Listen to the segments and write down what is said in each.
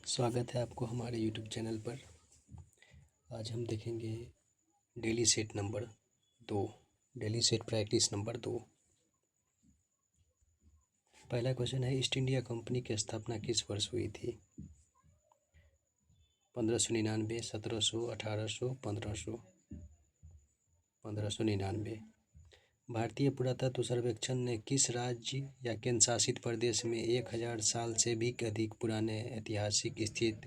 स्वागत है आपको हमारे यूट्यूब चैनल पर। आज हम देखेंगे daily set number 2, daily set practice number 2। पहला क्वेश्चन है, ईस्ट इंडिया कंपनी की स्थापना किस वर्ष हुई थी? 1599, 1700, 1800, 1500। 1599। भारतीय पुरातत्व सर्वेक्षण ने किस राज्य या केंद्र शासित प्रदेश में 1000 साल से भी अधिक पुराने ऐतिहासिक स्थित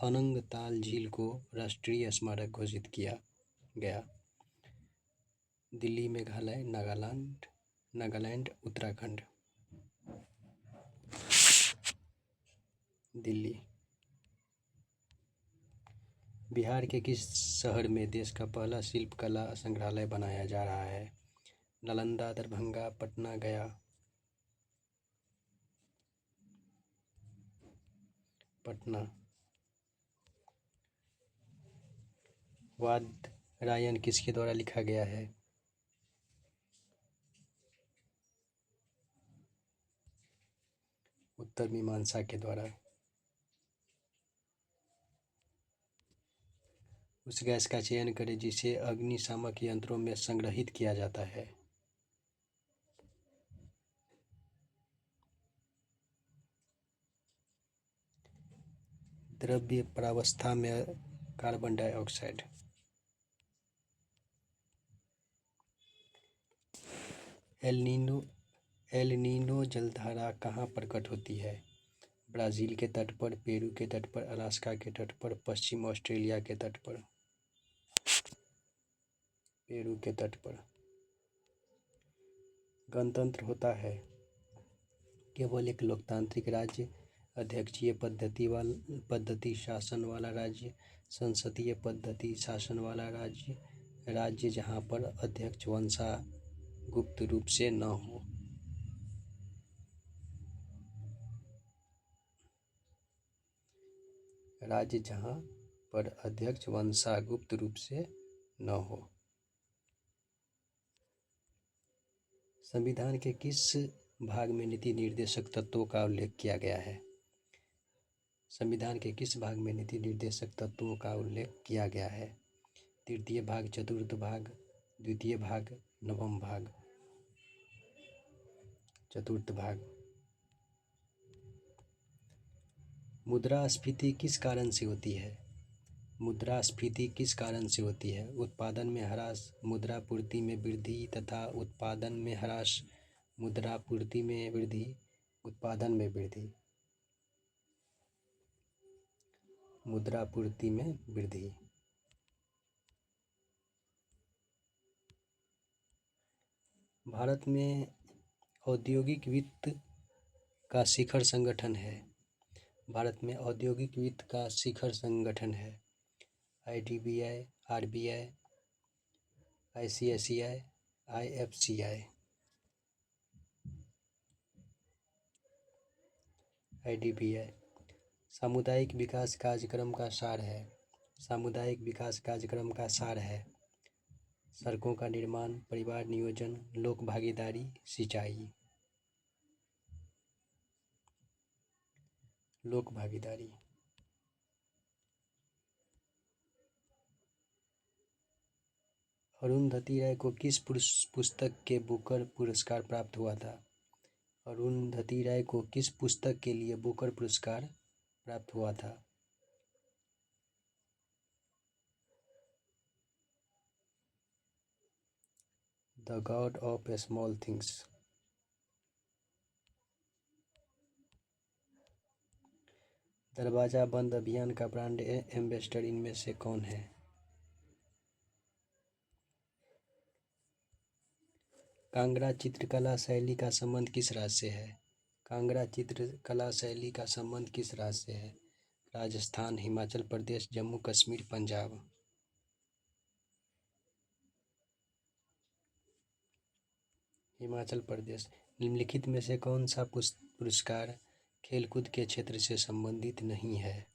अनंगताल झील को राष्ट्रीय स्मारक घोषित किया गया? दिल्ली, मेघालय, नागालैंड, उत्तराखंड। दिल्ली। बिहार के किस शहर में देश का पहला शिल्पकला संग्रहालय बनाया जा रहा है? नालंदा, दरभंगा, पटना, गया। पटना। वादरायण किसके द्वारा लिखा गया है? उत्तर मीमांसा के द्वारा। उस गैस का चयन करें जिसे अग्निशामक यंत्रों में संग्रहित किया जाता है। द्रव्य प्रावस्था में कार्बन डाइऑक्साइड। एल नीनो जलधारा कहाँ प्रकट होती है? ब्राज़ील के तट पर, पेरू के तट पर, अलास्का के तट पर, पश्चिम ऑस्ट्रेलिया के तट पर। पेरू के तट पर। गणतंत्र होता है केवल एक लोकतांत्रिक राज्य, अध्यक्षीय पद्धति शासन वाला राज्य, संसदीय पद्धति शासन वाला राज्य, राज्य जहाँ पर अध्यक्ष वंशागुप्त रूप से न हो। राज्य जहाँ पर अध्यक्ष वंशागुप्त रूप से न हो। संविधान के किस भाग में नीति निर्देशक तत्वों का उल्लेख किया गया है? संविधान के किस भाग में नीति निर्देशक तत्वों का उल्लेख किया गया है? तृतीय भाग, चतुर्थ भाग, द्वितीय भाग, नवम भाग। चतुर्थ भाग। मुद्रास्फीति किस कारण से होती है? मुद्रास्फीति किस कारण से होती है? उत्पादन में ह्रास, मुद्रापूर्ति में वृद्धि तथा उत्पादन में ह्रास, मुद्रापूर्ति में वृद्धि, उत्पादन में वृद्धि। मुद्रापूर्ति में वृद्धि। भारत में औद्योगिक वित्त का शिखर संगठन है। भारत में औद्योगिक वित्त का शिखर संगठन है। IDBI, RBI, ICICI, IFCI। IDBI। सामुदायिक विकास कार्यक्रम का सार है। सामुदायिक विकास कार्यक्रम का सार है सड़कों का निर्माण, परिवार नियोजन, लोक भागीदारी, सिंचाई। लोक भागीदारी। अरुंधति राय को किस पुस्तक के बुकर पुरस्कार प्राप्त हुआ था? अरुंधति राय को किस पुस्तक के लिए बुकर पुरस्कार प्राप्त हुआ था? The God of small things. दरवाजा बंद अभियान का ब्रांड एम्बेसडर इनमें से कौन है? कांगड़ा चित्रकला शैली का संबंध किस राज्य से है? कांगड़ा चित्रकला शैली का संबंध किस राज्य से है? राजस्थान, हिमाचल प्रदेश, जम्मू कश्मीर, पंजाब। हिमाचल प्रदेश। निम्नलिखित में से कौन सा पुरस्कार खेलकूद के क्षेत्र से संबंधित नहीं है?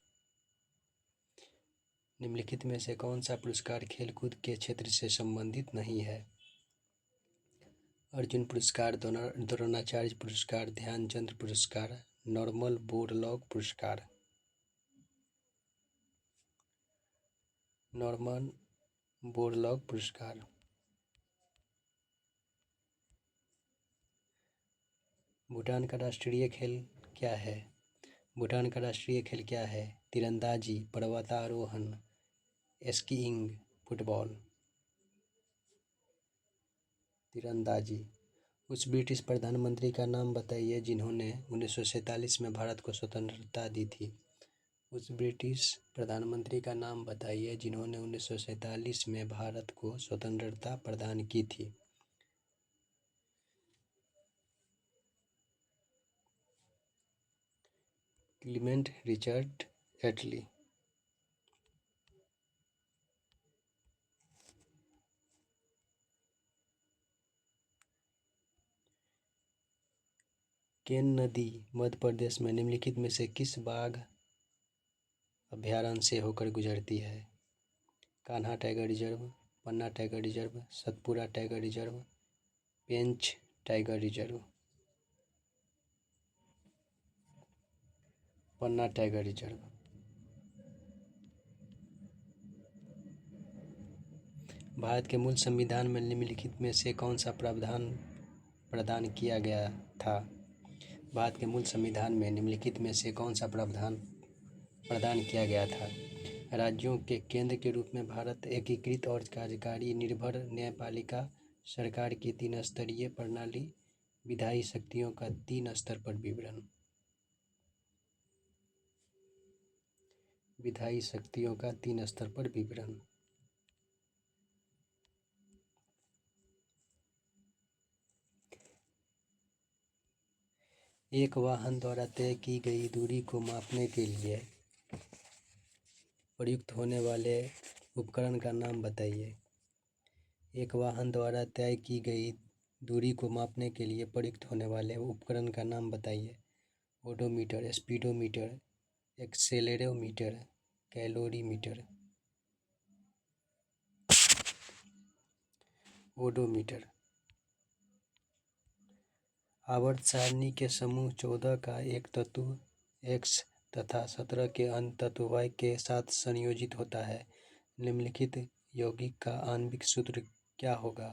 निम्नलिखित में से कौन सा पुरस्कार खेलकूद के क्षेत्र से संबंधित नहीं है? अर्जुन पुरस्कार, द्रोणाचार्य पुरस्कार, ध्यानचंद पुरस्कार, नॉर्मन बोरलॉग पुरस्कार। नॉर्मन बोरलॉग पुरस्कार। भूटान का राष्ट्रीय खेल क्या है? भूटान का राष्ट्रीय खेल क्या है? तीरंदाजी, पर्वतारोहण, स्कीइंग, फुटबॉल। तीरंदाजी। उस ब्रिटिश प्रधानमंत्री का नाम बताइए जिन्होंने 1947 में भारत को स्वतंत्रता दी थी। उस ब्रिटिश प्रधानमंत्री का नाम बताइए जिन्होंने 1947 में भारत को स्वतंत्रता प्रदान की थी। क्लीमेंट रिचर्ड एटली। केन नदी मध्य प्रदेश में निम्नलिखित में से किस बाघ अभयारण्य से होकर गुजरती है? Kanha tiger reserve, Panna tiger reserve, Satpura tiger reserve, Pench tiger reserve. Panna tiger reserve. Bharat के मूल संविधान में निम्नलिखित में से कौन सा प्रावधान प्रदान किया गया था? भारत के मूल संविधान में निम्नलिखित में से कौन सा प्रावधान प्रदान किया गया था? राज्यों के केंद्र के रूप में भारत एकीकृत और कार्यकारी निर्भर न्यायपालिका सरकार की 3 स्तरीय प्रणाली। विधायी शक्तियों का 3 स्तर पर विवरण। विधायी शक्तियों का 3 स्तर पर विवरण। एक वाहन द्वारा तय की गई दूरी को मापने के लिए प्रयुक्त होने वाले उपकरण का नाम बताइए। एक वाहन द्वारा तय की गई दूरी को मापने के लिए प्रयुक्त होने वाले उपकरण का नाम बताइए। Odometer, speedometer, accelerometer, calorimeter. Odometer. आवर्त सारणी के समूह 14 का एक तत्व x तथा 17 के अन्य तत्व y के साथ संयोजित होता है। निम्नलिखित यौगिक का आणविक सूत्र क्या होगा?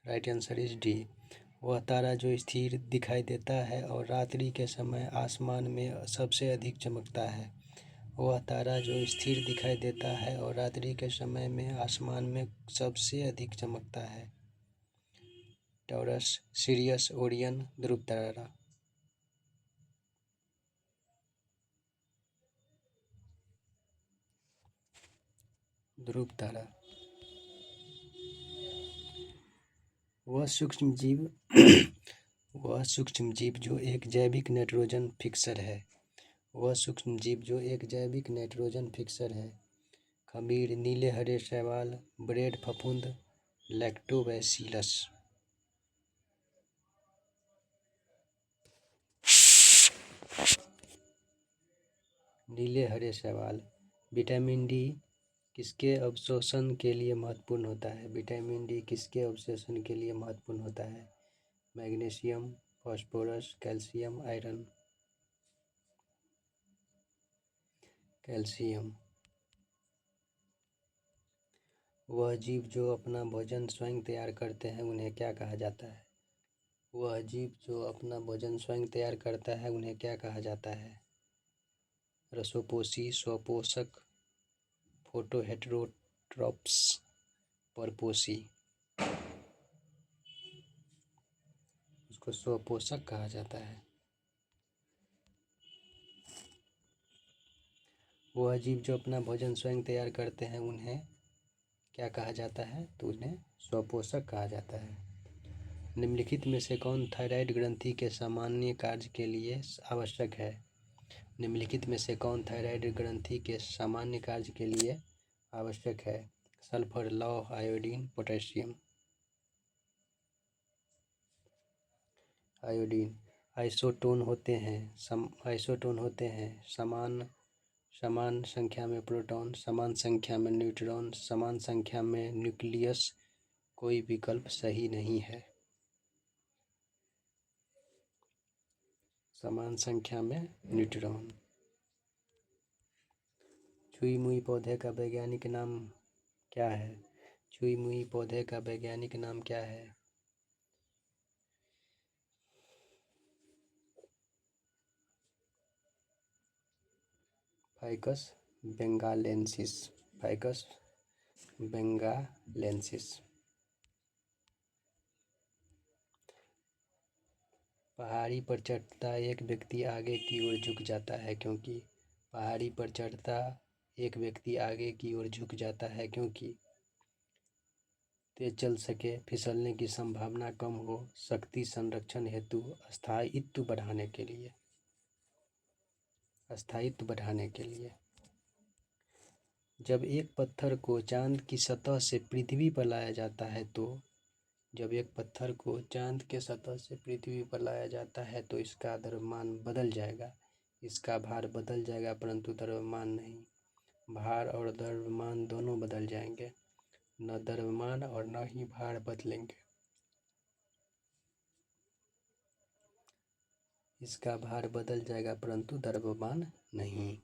Right answer is D. वह तारा जो स्थिर दिखाई देता है और रात्रि के समय आसमान में सबसे अधिक चमकता है। वह तारा जो स्थिर दिखाई देता है और रात्रि के समय में आसमान में सबसे अधिक चमकता है। टॉरस, सिरियस, ओरियन, ध्रुव तारा। ध्रुव तारा। वह सूक्ष्म जीव जो एक जैविक नाइट्रोजन फिक्सर है। वह सूक्ष्म जीव जो एक जैविक नाइट्रोजन फिक्सर है। खमीर, नीले हरे शैवाल, ब्रेड फफूंद, लैक्टोबैसिलस। नीले हरे शैवाल। विटामिन डी किसके अवशोषण के लिए महत्वपूर्ण होता है? विटामिन डी किसके अवशोषण के लिए महत्वपूर्ण होता है? Magnesium, phosphorus, calcium, iron. Calcium. वह जीव जो अपना भोजन स्वयं तैयार करते हैं उन्हें क्या कहा जाता है? वह जीव जो अपना भोजन स्वयं तैयार करता है उन्हें क्या कहा जाता है? रसोपोषी, स्वपोषक, फोटोहेटेरोट्रॉप्स, परपोषी। उसको स्वपोषक कहा जाता है। वह जीव जो अपना भोजन स्वयं तैयार करते हैं उन्हें क्या कहा जाता है? तो उन्हें स्वपोषक कहा जाता है। निम्नलिखित में से कौन थायराइड ग्रंथि के सामान्य कार्य के लिए आवश्यक है? निम्नलिखित में से कौन थायराइड ग्रंथि के सामान्य कार्य के लिए आवश्यक है? सल्फर, लौह, आयोडीन, पोटेशियम। आयोडीन। आइसोटोन होते हैं समान समान संख्या में प्रोटॉन, समान संख्या में न्यूट्रॉन, समान संख्या में न्यूक्लियस। कोई विकल्प सही नहीं है। समान संख्या में न्यूट्रॉन। छुई मुई पौधे का वैज्ञानिक नाम क्या है? छुई मुई पौधे का वैज्ञानिक नाम क्या है? Ficus benghalensis. Ficus benghalensis. पहाड़ी पर चढ़ता एक व्यक्ति आगे की ओर झुक जाता है क्योंकि। पहाड़ी पर चढ़ता एक व्यक्ति आगे की ओर झुक जाता है क्योंकि तेज चल सके, फिसलने की संभावना कम हो, शक्ति संरक्षण हेतु, स्थायित्व बढ़ाने के लिए। स्थायित्व बढ़ाने के लिए। जब एक पत्थर को चांद की सतह से पृथ्वी पर लाया जाता है तो। जब एक पत्थर को चांद के सतह से पृथ्वी पर लाया जाता है तो इसका द्रव्यमान बदल जाएगा। इसका भार बदल जाएगा परंतु द्रव्यमान नहीं। भार और द्रव्यमान दोनों बदल जाएंगे, न द्रव्यमान और न ही भार बदलेंगे। इसका भार बदल जाएगा परंतु द्रव्यमान नहीं।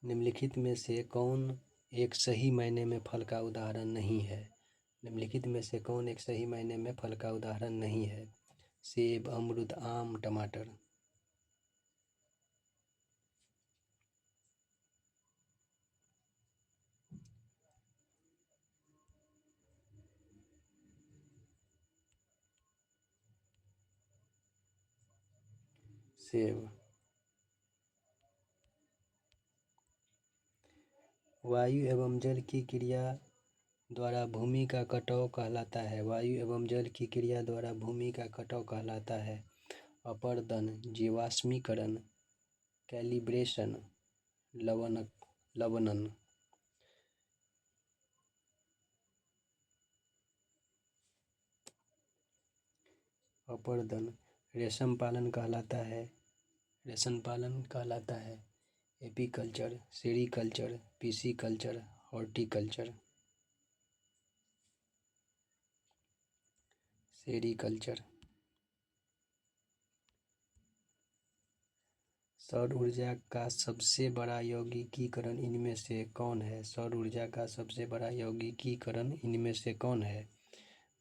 निम्नलिखित में से कौन एक सही मायने में फल का उदाहरण नहीं है? निम्नलिखित में से कौन एक सही मायने में फल का उदाहरण नहीं है? सेब, अमरूद, आम, टमाटर। सेब। वायु एवं जल की क्रिया द्वारा भूमि का कटाव कहलाता है। वायु एवं जल की क्रिया द्वारा भूमि का कटाव कहलाता है। अपर्दन, जीवाश्मीकरण, कैलिब्रेशन, लवणन। अपर्दन रेशम पालन कहलाता है। रेशम पालन कहलाता है। Apiculture, sericulture, pisciculture, horticulture. Sericulture. सौर ऊर्जा का सबसे बड़ा यौगिकीकरण इनमें से कौन है? सौर ऊर्जा का सबसे बड़ा यौगिकीकरण इनमें से कौन है?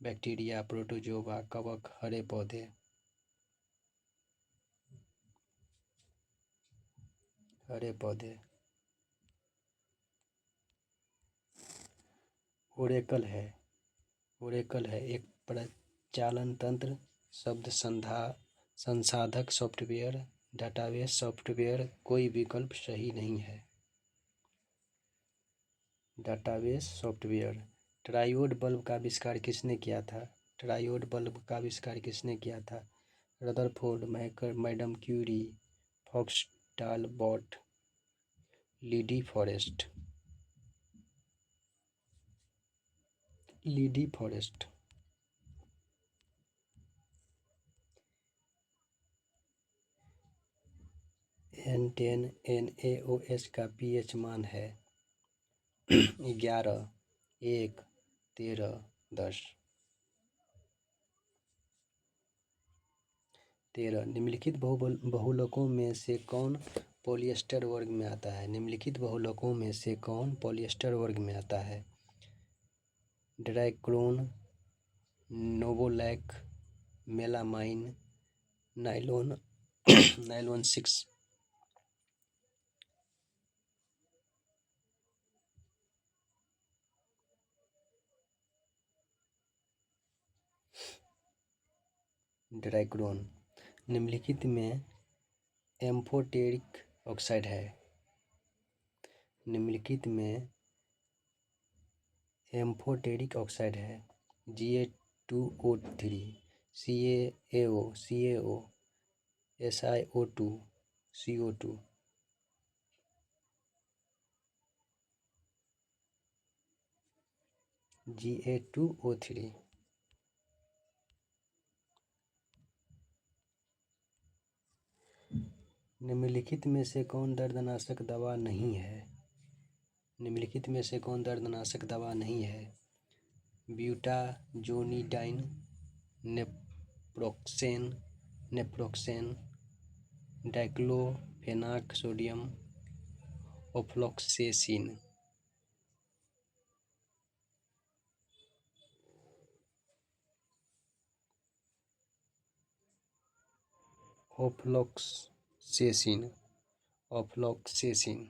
बैक्टीरिया, प्रोटोजोआ, कवक, हरे पौधे। हरे पौधे। ओरेकल है। ओरेकल है एक प्रचालन तंत्र, शब्द संसाधक सॉफ्टवेयर, डाटाबेस सॉफ्टवेयर। कोई विकल्प सही नहीं है। Database software. ट्रायोड बल्ब का आविष्कार किसने किया था? ट्रायोड बल्ब का आविष्कार किसने किया था? Rutherford, Madame Curie, Fox Talbot, Lee De Forest. Lee De Forest. N10 NaOH का pH मान है 11, 1, 13, 10। 13। निम्नलिखित बहुलकों में से कौन पॉलिएस्टर वर्ग में आता है? निम्नलिखित बहुलकों में से कौन पॉलिएस्टर वर्ग में आता है? ड्राइक्रोन, नोवोलैक, मेलामाइन, नायलॉन, नायलॉन 6। ड्राइक्रोन। निम्नलिखित में एम्फोटेरिक ऑक्साइड है। निम्नलिखित में एम्फोटेरिक ऑक्साइड है। Ga2O3, CaAO, CaO, SiO2, CO2। Ga2O3। निम्नलिखित में से कौन दर्दनाशक दवा नहीं है? निम्नलिखित में से कौन दर्दनाशक दवा नहीं है? Butazolidine, naproxen, diclofenac sodium, ofloxacin. Ofloxacin, ofloxacin.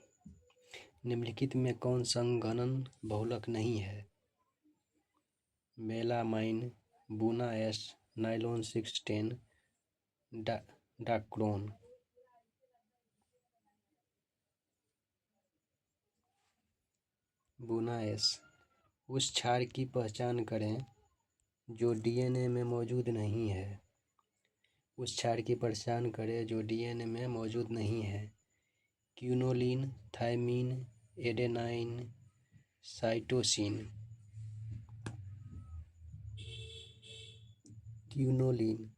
निम्नलिखित में कौन संघनन बहुलक नहीं है? Melamine, buna S, nylon 610, dacron. Buna S. उस क्षार की पहचान करें जो डीएनए में मौजूद नहीं है। उस क्षार की पहचान करें जो डीएनए में मौजूद नहीं है। Quinoline, thiamine, adenine, cytosine. Quinoline.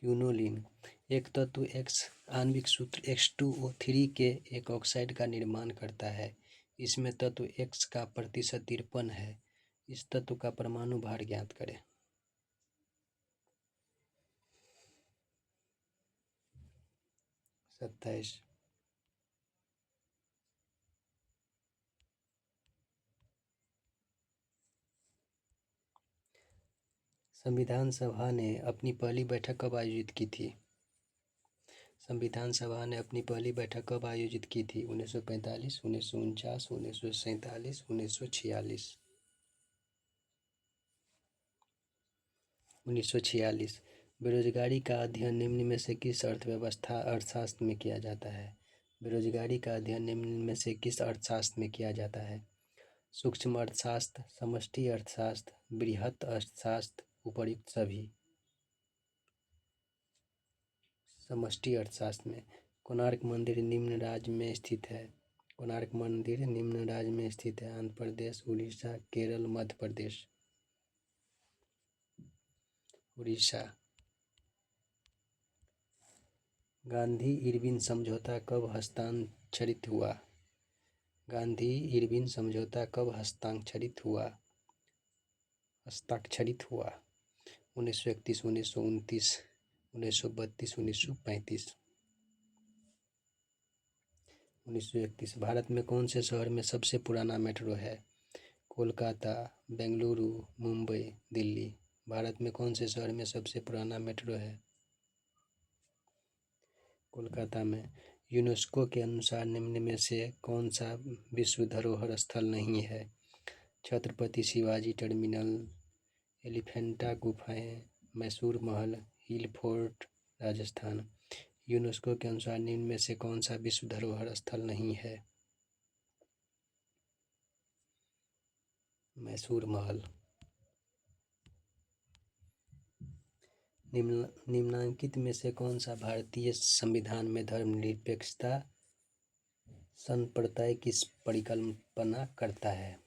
Quinoline. एक तत्व X आणविक सूत्र X2O3 के एक ऑक्साइड का निर्माण करता है। इसमें तत्व X का प्रतिशत 53 है। इस तत्व का परमाणु भार ज्ञात करें। 27। संविधान सभा ने अपनी पहली बैठक कब आयोजित की थी? संविधान सभा ने अपनी पहली बैठक कब आयोजित की थी? 1945, 1949, 1947, 1946। 1946। बेरोजगारी का अध्ययन निम्न में से किस अर्थशास्त्र में किया जाता है? बेरोजगारी का अध्ययन निम्न में से किस अर्थशास्त्र में किया जाता है? सूक्ष्म अर्थशास्त्र, समष्टि अर्थशास्त्र, बृहत अर्थशास्त्र, उपर्युक्त सभी। समष्टि अर्थशास्त्र में। कोणार्क मंदिर निम्न राज्य में स्थित है? कोणार्क मंदिर निम्न राज्य में स्थित है? आंध्र प्रदेश, उड़ीसा, केरल, मध्य प्रदेश। उड़ीसा। गांधी इरविन समझौता कब हस्ताक्षरित हुआ? गांधी इरविन समझौता कब हस्ताक्षरित हुआ? 1931, 1929, 1932, 1935। 1931। भारत में कौन से शहर में सबसे पुराना मेट्रो है? कोलकाता, बेंगलुरु, मुंबई, दिल्ली। भारत में कौन से शहर में सबसे पुराना मेट्रो है? कोलकाता में। यूनेस्को के अनुसार निम्न में से कौन सा विश्व धरोहर स्थल नहीं है? छत्रपति शिवाजी टर्मिनल, एलिफेंटा गुफाएं, मैसूर महल, हिल फोर्ट, राजस्थान। यूनेस्को के अनुसार निम्न में से कौन सा विश्व धरोहर स्थल नहीं है? मैसूर महल। निम्नलिखित में से कौन सा भारतीय संविधान में धर्मनिरपेक्षता संप्रदाय की परिकल्पना करता है?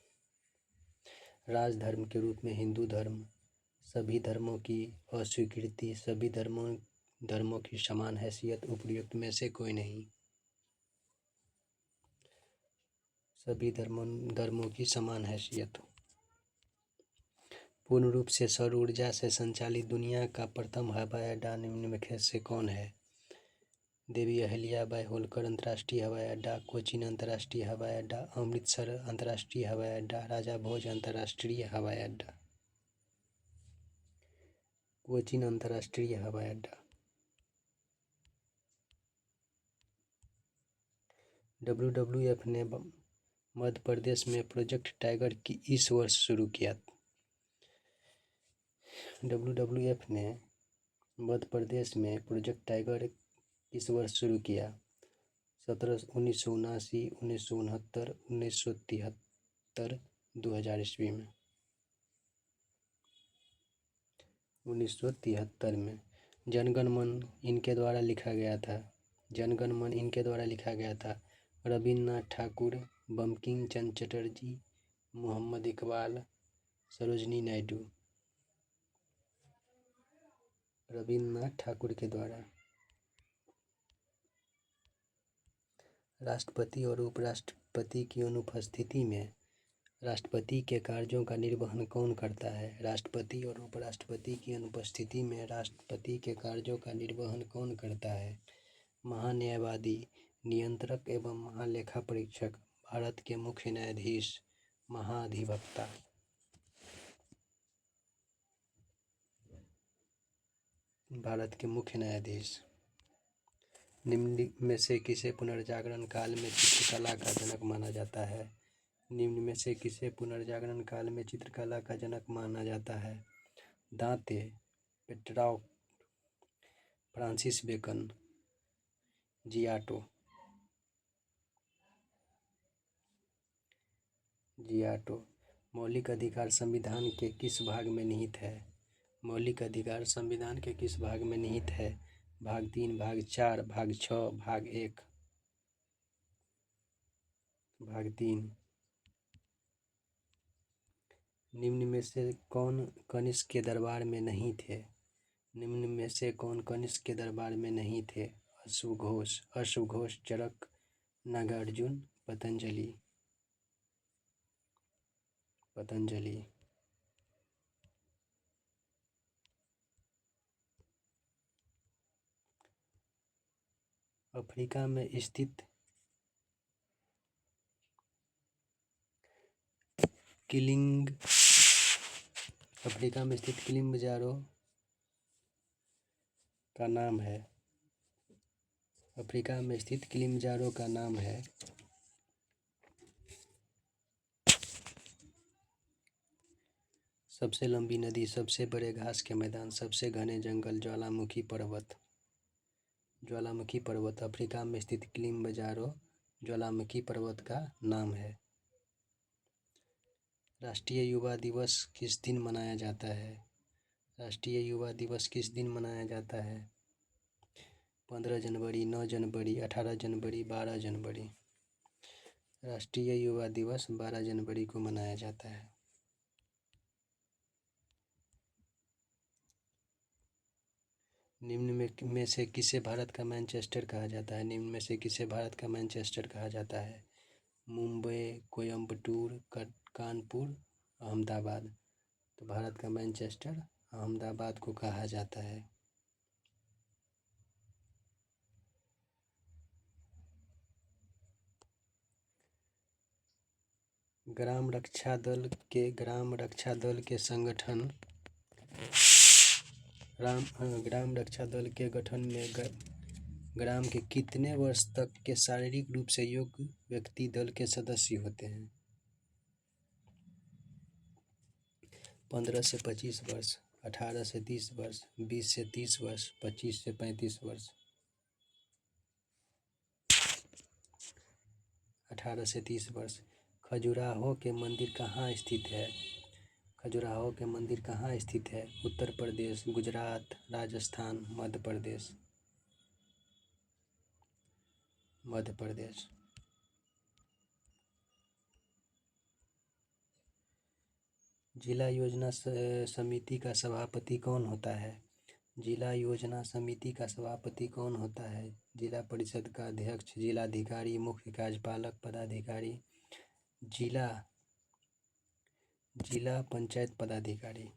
राजधर्म के रूप में हिंदू धर्म, सभी धर्मों की अस्वीकृति, सभी धर्मों की समान हैसियत, उपर्युक्त में से कोई नहीं। सभी धर्मों की समान हैसियत। पूर्ण रूप से सौर ऊर्जा से संचालित दुनिया का प्रथम हवाई अड्डा निम्न में से कौन है? देवी अहिल्याबाई होलकर अंतर्राष्ट्रीय हवाई अड्डा, कोचीन अंतर्राष्ट्रीय हवाई अड्डा, अमृतसर अंतर्राष्ट्रीय हवाई अड्डा, राजा भोज अंतर्राष्ट्रीय हवाई अड्डा। कोचीन अंतर्राष्ट्रीय हवाई अड्डा। WWF ने मध्य प्रदेश में प्रोजेक्ट टाइगर की इस वर्ष शुरू किया। WWF ने मध्य प्रदेश में प्रोजेक्ट टाइगर किस वर्ष शुरू किया? 1979, 1969, 1973, 2000 ईस्वी में। 1973 में। जनगण मन इनके द्वारा लिखा गया था। जनगण मन इनके द्वारा लिखा गया था। रविन्द्रनाथ ठाकुर, बंकिम चंद्र चटर्जी, मोहम्मद इकबाल, सरोजनी नायडू। रविन्द्रनाथ ठाकुर के द्वारा। राष्ट्रपति और उपराष्ट्रपति की अनुपस्थिति में राष्ट्रपति के कार्यों का निर्वहन कौन करता है? राष्ट्रपति और उपराष्ट्रपति की अनुपस्थिति में राष्ट्रपति के कार्यों का निर्वहन कौन करता है? महान्यायवादी, नियंत्रक एवं महालेखा परीक्षक, भारत के मुख्य न्यायाधीश, महाधिवक्ता। भारत के मुख्य न्यायाधीश। निम्न में से किसे पुनर्जागरण काल में चित्रकला का जनक माना जाता है? निम्न में से किसे पुनर्जागरण काल में चित्रकला का जनक माना जाता है? दांते, पेट्रार्क, फ्रांसिस बेकन, जियाटो। मौलिक अधिकार संविधान के किस भाग में निहित है? मौलिक अधिकार संविधान के किस भाग में निहित है? भाग 3, भाग 4, भाग 6, भाग 1। भाग 3। निम्न में से कौन कनिष्क के दरबार में नहीं थे? निम्न में से कौन कनिष्क के दरबार में नहीं थे? अश्वघोष, चरक, नागार्जुन, पतंजलि। अफ्रीका में स्थित किलिमंजारो का नाम है। अफ्रीका में स्थित किलिमंजारो का नाम है। सबसे लंबी नदी, सबसे बड़े घास के मैदान, सबसे घने जंगल, ज्वालामुखी पर्वत। अफ्रीका में स्थित किलिमंजारो ज्वालामुखी पर्वत का नाम है। राष्ट्रीय युवा दिवस किस दिन मनाया जाता है? राष्ट्रीय युवा दिवस किस दिन मनाया जाता है? 15 जनवरी, 9 जनवरी, 18 जनवरी, 12 जनवरी। राष्ट्रीय युवा दिवस 12 जनवरी को मनाया जाता है। निम्न में से किसे भारत का मैनचेस्टर कहा जाता है? निम्न में से किसे भारत का मैनचेस्टर कहा जाता है? मुंबई, कोयम्बटूर, कानपुर, अहमदाबाद। तो भारत का मैनचेस्टर अहमदाबाद को कहा जाता है। ग्राम रक्षा दल के गठन में ग्राम के कितने वर्ष तक के शारीरिक रूप से योग्य व्यक्ति दल के सदस्य होते हैं? 15 से 25 वर्ष, 18 से 30 वर्ष, 20 से 30 वर्ष, 25 से 35 वर्ष। 18 से 30 वर्ष। खजुराहो के मंदिर कहाँ स्थित है? खजुराहो के मंदिर कहाँ स्थित है? उत्तर प्रदेश, गुजरात, राजस्थान, मध्य प्रदेश। मध्य प्रदेश। जिला योजना समिति का सभापति कौन होता है? जिला योजना समिति का सभापति कौन होता है? जिला परिषद का अध्यक्ष, जिलाधिकारी, मुख्य कार्यपालक पदाधिकारी, जिला पंचायत पदाधिकारी।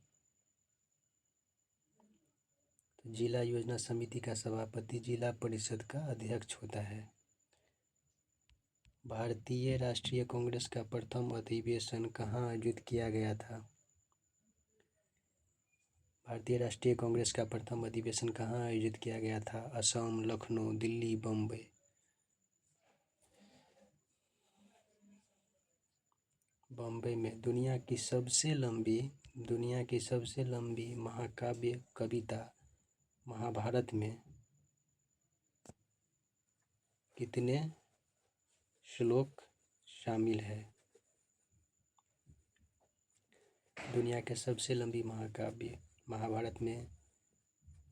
तो जिला योजना समिति का सभापति जिला परिषद का अध्यक्ष होता है। भारतीय राष्ट्रीय कांग्रेस का प्रथम अधिवेशन कहाँ आयोजित किया गया था? भारतीय राष्ट्रीय कांग्रेस का प्रथम अधिवेशन कहाँ आयोजित किया गया था? असम, लखनऊ, दिल्ली, बम्बई। बॉम्बे में। दुनिया की सबसे लंबी महाकाव्य कविता महाभारत में कितने श्लोक शामिल है? दुनिया के सबसे लंबी महाकाव्य महाभारत में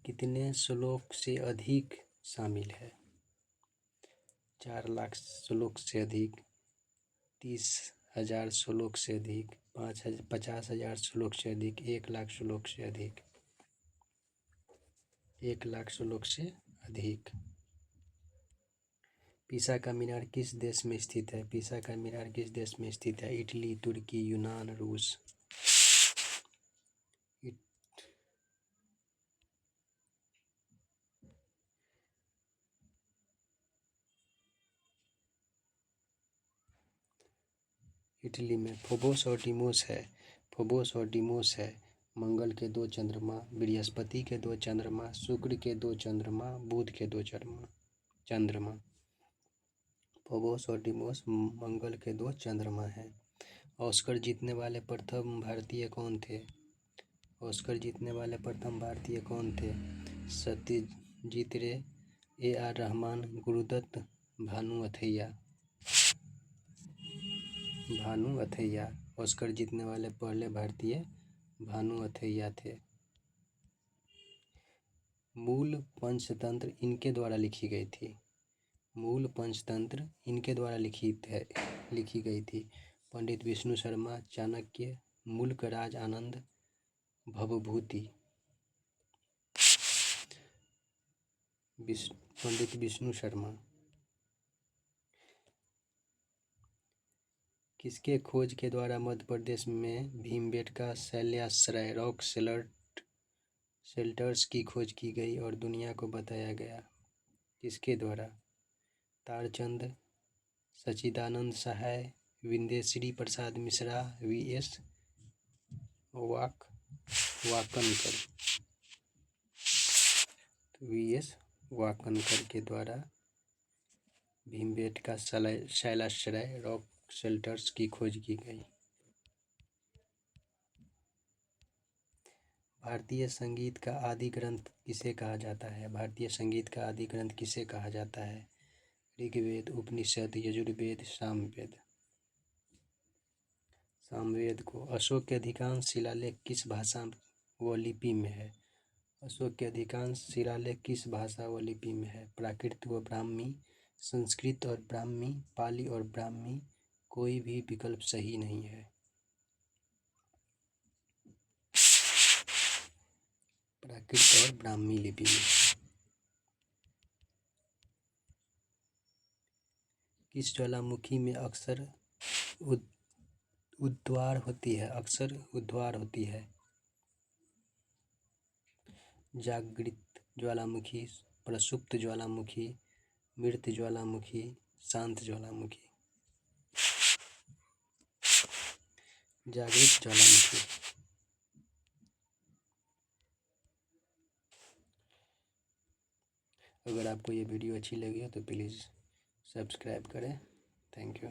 कितने श्लोक से अधिक शामिल है? 4 लाख श्लोक से अधिक, 30,000 श्लोक से अधिक, 50,000 श्लोक से अधिक, 1 लाख श्लोक से अधिक। 1 लाख श्लोक से अधिक। पीसा का मीनार किस देश में स्थित है? पीसा का मीनार किस देश में स्थित है? इटली, तुर्की, यूनान, रूस। इटली में। फोबोस और डिमोस है। फोबोस और डिमोस है मंगल के 2 चंद्रमा, बृहस्पति के 2 चंद्रमा, शुक्र के 2 चंद्रमा, बुध के 2 चंद्रमा। फोबोस और डिमोस मंगल के 2 चंद्रमा हैं। ऑस्कर जीतने वाले प्रथम भारतीय कौन थे? ऑस्कर जीतने वाले प्रथम भारतीय कौन थे? सत्यजीत रे, A.R. रहमान, गुरुदत्त, भानु अथैया। ऑस्कर जीतने वाले पहले भारतीय भानु अथैया थे। मूल पंचतंत्र इनके द्वारा लिखी गई थी। मूल पंचतंत्र इनके द्वारा लिखी गई थी। पंडित विष्णु शर्मा, चाणक्य, मुल्क राज आनंद, भवभूति। पंडित विष्णु शर्मा। किसके खोज के द्वारा मध्य प्रदेश में भीमबेटका शैलाश्रय रॉक शेल्टर्स की खोज की गई और दुनिया को बताया गया? किसके द्वारा? तारचंद, सच्चिदानंद सहाय, विंदेश्वरी प्रसाद मिश्रा, V.S. वाकनकर। V.S. वाकनकर के द्वारा भीमबेटका शैलाश्रय रॉक शेल्टर्स की खोज की गई। भारतीय संगीत का आदि ग्रंथ किसे कहा जाता है? भारतीय संगीत का आदि ग्रंथ किसे कहा जाता है? ऋग्वेद, उपनिषद, यजुर्वेद, सामवेद। सामवेद को। अशोक के अधिकांश शिलालेख किस भाषा व लिपि में है? अशोक के अधिकांश शिलालेख किस भाषा व लिपि में है? प्राकृत व ब्राह्मी, संस्कृत और ब्राह्मी, पाली और ब्राह्मी। कोई भी विकल्प सही नहीं है। प्राकृत और ब्राह्मी लिपि में। किस ज्वालामुखी में अक्सर उद्वार होती है? अक्सर उद्वार होती है? जागृत ज्वालामुखी, प्रसुप्त ज्वालामुखी, मृत ज्वालामुखी, शांत ज्वालामुखी। जागृत ज्वालामुखी। अगर आपको ये वीडियो अच्छी लगी हो तो प्लीज़ सब्सक्राइब करें। Thank you.